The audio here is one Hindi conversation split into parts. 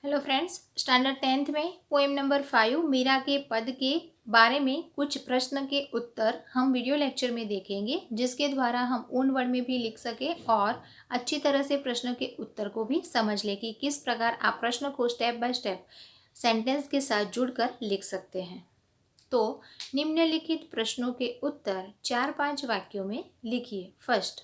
हेलो फ्रेंड्स, स्टैंडर्ड 10th में पोएम नंबर 5 मीरा के पद के बारे में कुछ प्रश्न के उत्तर हम वीडियो लेक्चर में देखेंगे, जिसके द्वारा हम ओन वर्ड में भी लिख सके और अच्छी तरह से प्रश्न के उत्तर को भी समझ ले कि किस प्रकार आप प्रश्न को स्टेप बाय स्टेप सेंटेंस के साथ जुड़कर लिख सकते हैं। तो निम्नलिखित प्रश्नों के उत्तर 4-5 वाक्यों में लिखिए। फर्स्ट,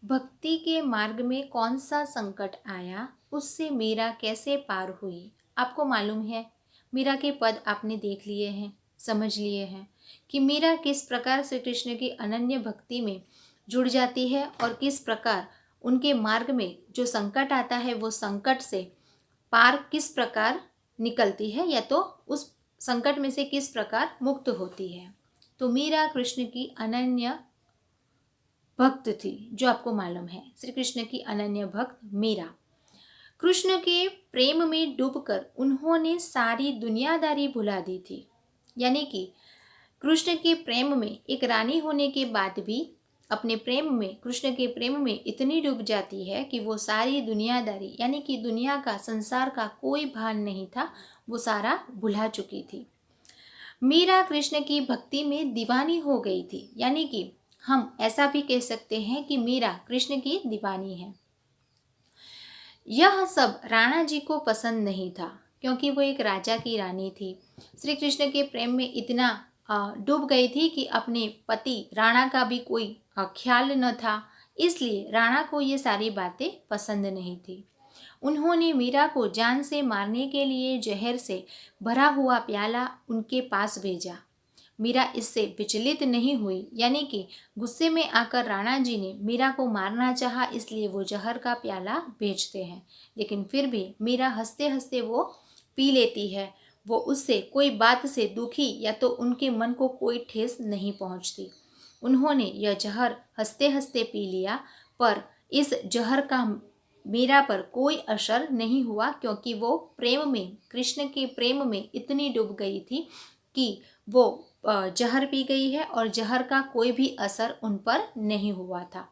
भक्ति के मार्ग में कौन सा संकट आया, उससे मीरा कैसे पार हुई। आपको मालूम है, मीरा के पद आपने देख लिए हैं, समझ लिए हैं कि मीरा किस प्रकार श्री कृष्ण की अनन्य भक्ति में जुड़ जाती है और किस प्रकार उनके मार्ग में जो संकट आता है वो संकट से पार किस प्रकार निकलती है या तो उस संकट में से किस प्रकार मुक्त होती है। तो मीरा कृष्ण की अनन्य भक्त थी, जो आपको मालूम है, श्री कृष्ण की अनन्य भक्त मीरा। कृष्ण के प्रेम में डूबकर उन्होंने सारी दुनियादारी भुला दी थी। यानी कि कृष्ण के प्रेम में एक रानी होने के बाद भी अपने प्रेम में, कृष्ण के प्रेम में इतनी डूब जाती है कि वो सारी दुनियादारी यानी कि दुनिया का, संसार का कोई भान नहीं था, वो सारा भुला चुकी थी। मीरा कृष्ण की भक्ति में दीवानी हो गई थी। यानी कि हम ऐसा भी कह सकते हैं कि मीरा कृष्ण की दीवानी है। यह सब राणा जी को पसंद नहीं था, क्योंकि वो एक राजा की रानी थी। श्री कृष्ण के प्रेम में इतना डूब गई थी कि अपने पति राणा का भी कोई ख्याल न था। इसलिए राणा को ये सारी बातें पसंद नहीं थी। उन्होंने मीरा को जान से मारने के लिए जहर से भरा हुआ प्याला उनके पास भेजा। मीरा इससे विचलित नहीं हुई। यानी कि गुस्से में आकर राणा जी ने मीरा को मारना चाहा, इसलिए वो जहर का प्याला भेजते हैं। लेकिन फिर भी मीरा हंसते हंसते वो पी लेती है। वो उससे कोई बात से दुखी या तो उनके मन को कोई ठेस नहीं पहुंचती। उन्होंने यह जहर हंसते हंसते पी लिया, पर इस जहर का मीरा पर कोई असर नहीं हुआ, क्योंकि वो प्रेम में, कृष्ण के प्रेम में इतनी डूब गई थी कि वो जहर पी गई है और जहर का कोई भी असर उन पर नहीं हुआ था।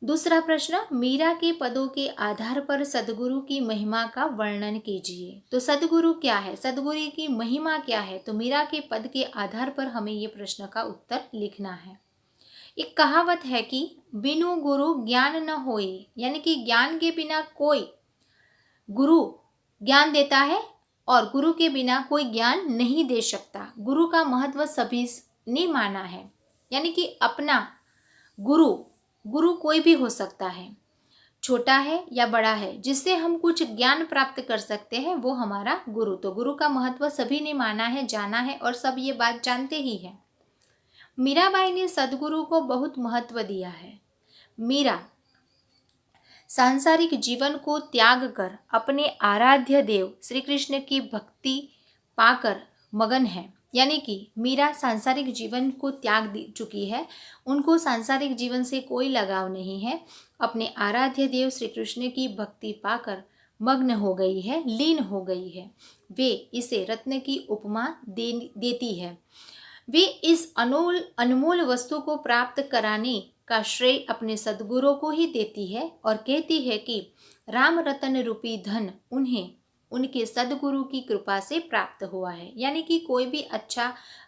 दूसरा प्रश्न, मीरा के पदों के आधार पर सद्गुरु की महिमा का वर्णन कीजिए। तो सद्गुरु क्या है, सद्गुरु की महिमा क्या है, तो मीरा के पद के आधार पर हमें ये प्रश्न का उत्तर लिखना है। एक कहावत है कि बिनु गुरु ज्ञान न होए, यानी कि ज्ञान के बिना कोई, गुरु ज्ञान देता है और गुरु के बिना कोई ज्ञान नहीं दे सकता। गुरु का महत्व सभी ने माना है। यानी कि अपना गुरु, गुरु कोई भी हो सकता है, छोटा है या बड़ा है, जिससे हम कुछ ज्ञान प्राप्त कर सकते हैं, वो हमारा गुरु। तो गुरु का महत्व सभी ने माना है, जाना है और सब ये बात जानते ही हैं। मीराबाई ने सद्गुरु को बहुत महत्व दिया है। मीरा सांसारिक जीवन को त्याग कर अपने आराध्य देव श्री कृष्ण की भक्ति पाकर मगन है। यानी कि मीरा सांसारिक जीवन को त्याग दे चुकी है, उनको सांसारिक जीवन से कोई लगाव नहीं है। अपने आराध्य देव श्री कृष्ण की भक्ति पाकर मग्न हो गई है, लीन हो गई है। वे इसे रत्न की उपमा देती है। वे इस अनमोल वस्तु को प्राप्त कराने का श्रेय अपने सद्गुरु को ही देती है और कहती है कि राम रतन रूपी धन उन्हें उनके सद्गुरु की कृपा से प्राप्त हुआ है। यानी कि कोई भी अच्छा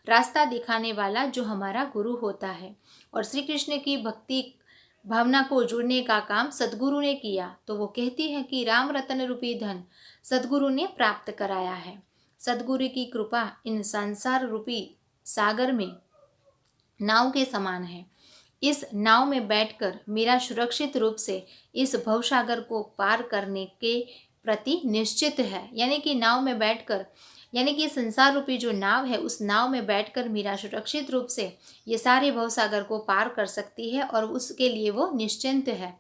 रास्ता दिखाने वाला जो हमारा गुरु होता है, और श्री कृष्ण की भक्ति भावना को जुड़ने का काम सद्गुरु ने किया, तो वो कहती है कि राम रतन रूपी धन सद्गुरु ने प्राप्त कराया है। सद्गुरु की कृपा इन संसार रूपी सागर में नाव के समान है। इस नाव में बैठकर मीरा सुरक्षित रूप से इस भवसागर को पार करने के प्रति निश्चित है। यानी कि नाव में बैठकर, यानी कि संसार रूपी जो नाव है, उस नाव में बैठकर मीरा सुरक्षित रूप से ये सारे भवसागर को पार कर सकती है और उसके लिए वो निश्चिंत है,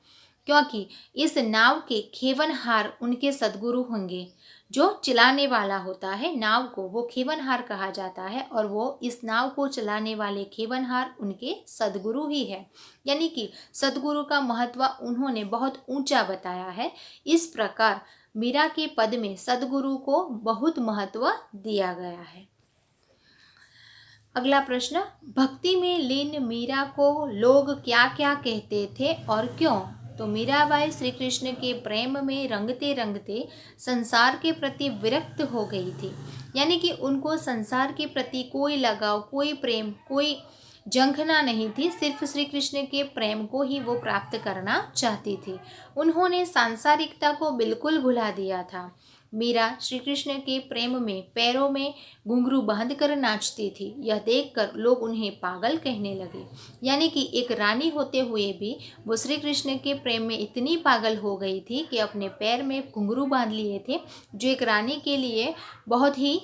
क्योंकि इस नाव के खेवनहार उनके सद्गुरु होंगे। जो चलाने वाला होता है नाव को, वो खेवनहार कहा जाता है, और वो इस नाव को चलाने वाले खेवनहार उनके सद्गुरु ही है। यानी कि सद्गुरु का महत्व उन्होंने बहुत ऊंचा बताया है। इस प्रकार मीरा के पद में सद्गुरु को बहुत महत्व दिया गया है। अगला प्रश्न, भक्ति में लीन मीरा को लोग क्या क्या कहते थे और क्यों। तो मीराबाई श्री कृष्ण के प्रेम में रंगते रंगते संसार के प्रति विरक्त हो गई थी। यानी कि उनको संसार के प्रति कोई लगाव, कोई प्रेम, कोई जंखना नहीं थी, सिर्फ श्री कृष्ण के प्रेम को ही वो प्राप्त करना चाहती थी। उन्होंने सांसारिकता को बिल्कुल भुला दिया था। मीरा श्री कृष्ण के प्रेम में पैरों में घुंघरू बांध कर नाचती थी। यह देखकर लोग उन्हें पागल कहने लगे। यानी कि एक रानी होते हुए भी वो श्री कृष्ण के प्रेम में इतनी पागल हो गई थी कि अपने पैर में घुंघरू बांध लिए थे, जो एक रानी के लिए बहुत ही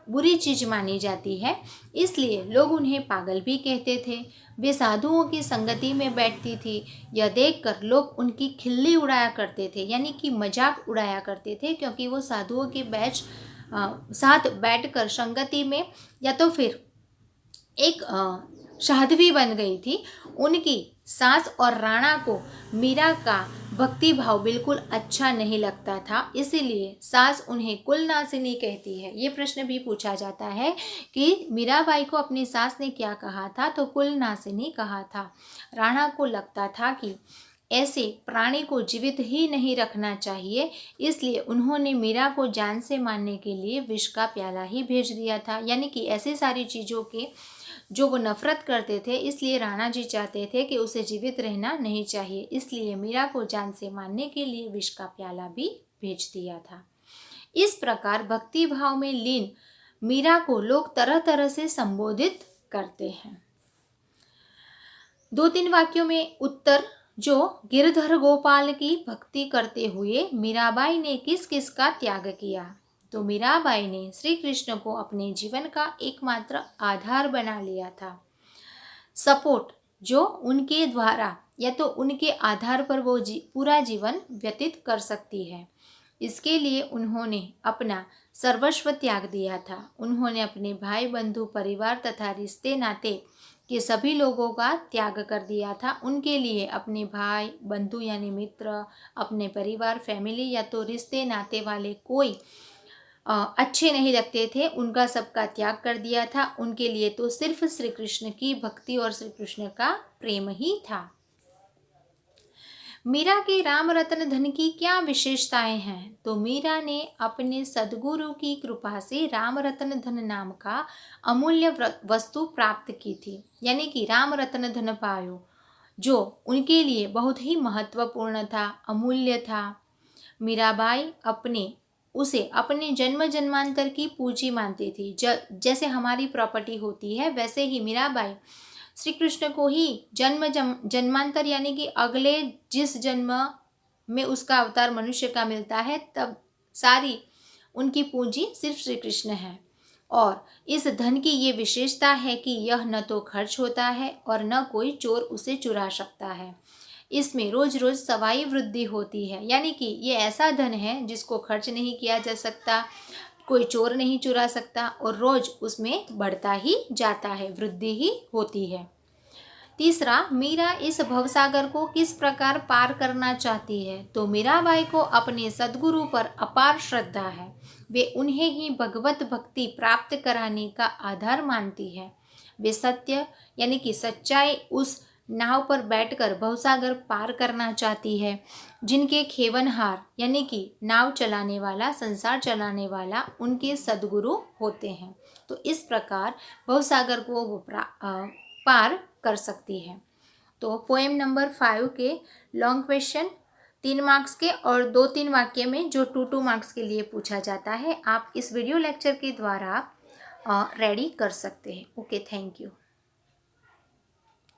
बुरी चीज मानी जाती है। इसलिए लोग उन्हें पागल भी कहते थे। वे साधुओं की संगति में बैठती थी। यह देखकर लोग उनकी खिल्ली उड़ाया करते थे, यानी कि मजाक उड़ाया करते थे, क्योंकि वो साधुओं के साथ बैठकर संगति में या तो फिर एक साध्वी बन गई थी। उनकी सास और राणा को मीरा का भक्ति भाव बिल्कुल अच्छा नहीं लगता था, इसीलिए सास उन्हें कुलनासिनी कहती है। ये प्रश्न भी पूछा जाता है कि मीराबाई को अपनी सास ने क्या कहा था, तो कुलनासिनी कहा था। राणा को लगता था कि ऐसे प्राणी को जीवित ही नहीं रखना चाहिए, इसलिए उन्होंने मीरा को जान से मारने के लिए विष का प्याला ही भेज दिया था। यानी कि ऐसी सारी चीज़ों के जो वो नफरत करते थे, इसलिए राणा जी चाहते थे कि उसे जीवित रहना नहीं चाहिए, इसलिए मीरा को जान से मारने के लिए विष का प्याला भी भेज दिया था। इस प्रकार भक्ति भाव में लीन मीरा को लोग तरह तरह से संबोधित करते हैं। 2-3 वाक्यों में उत्तर, जो गिरधर गोपाल की भक्ति करते हुए मीराबाई ने किस किस का त्याग किया। तो मीराबाई ने श्री कृष्ण को अपने जीवन का एकमात्र आधार बना लिया था, सपोर्ट, जो उनके द्वारा या तो उनके आधार पर वो पूरा जीवन व्यतीत कर सकती है। इसके लिए उन्होंने अपना सर्वस्व त्याग दिया था। उन्होंने अपने भाई बंधु परिवार तथा रिश्ते नाते के सभी लोगों का त्याग कर दिया था। उनके लिए अपने भाई बंधु यानी मित्र, अपने परिवार फैमिली या तो रिश्ते नाते वाले कोई अच्छे नहीं लगते थे, उनका सबका त्याग कर दिया था। उनके लिए तो सिर्फ श्री कृष्ण की भक्ति और श्री कृष्ण का प्रेम ही था। मीरा के राम रत्न धन की क्या विशेषताएं हैं, तो मीरा ने अपने सद्गुरु की कृपा से राम रत्न धन नाम का अमूल्य वस्तु प्राप्त की थी। यानी कि राम रत्न धन पायो, जो उनके लिए बहुत ही महत्वपूर्ण था, अमूल्य था। मीराबाई उसे अपने जन्म जन्मांतर की पूंजी मानती थी। जैसे हमारी प्रॉपर्टी होती है, वैसे ही मीराबाई श्री कृष्ण को ही जन्मांतर यानी कि अगले जिस जन्म में उसका अवतार मनुष्य का मिलता है, तब सारी उनकी पूंजी सिर्फ श्री कृष्ण है। और इस धन की ये विशेषता है कि यह न तो खर्च होता है और न कोई चोर उसे चुरा सकता है। इसमें रोज रोज सवाई वृद्धि होती है, यानी कि ये ऐसा धन है जिसको खर्च नहीं किया जा सकता, कोई चोर नहीं चुरा सकता और रोज उसमें बढ़ता ही जाता है, वृद्धि ही होती है। तीसरा, मीरा इस भवसागर को किस प्रकार पार करना चाहती है, तो मीराबाई को अपने सद्गुरु पर अपार श्रद्धा है। वे उन्हें ही भगवत भक्ति प्राप्त कराने का आधार मानती है। वे सत्य यानी कि सच्चाई उस नाव पर बैठकर भवसागर पार करना चाहती है, जिनके खेवनहार यानी कि नाव चलाने वाला, संसार चलाने वाला उनके सद्गुरु होते हैं। तो इस प्रकार भवसागर को वो पार कर सकती है। तो पोएम नंबर 5 के लॉन्ग क्वेश्चन 3 मार्क्स के और 2-3 वाक्य में जो 2-2 मार्क्स के लिए पूछा जाता है, आप इस वीडियो लेक्चर के द्वारा रेडी कर सकते हैं। Okay, thank you.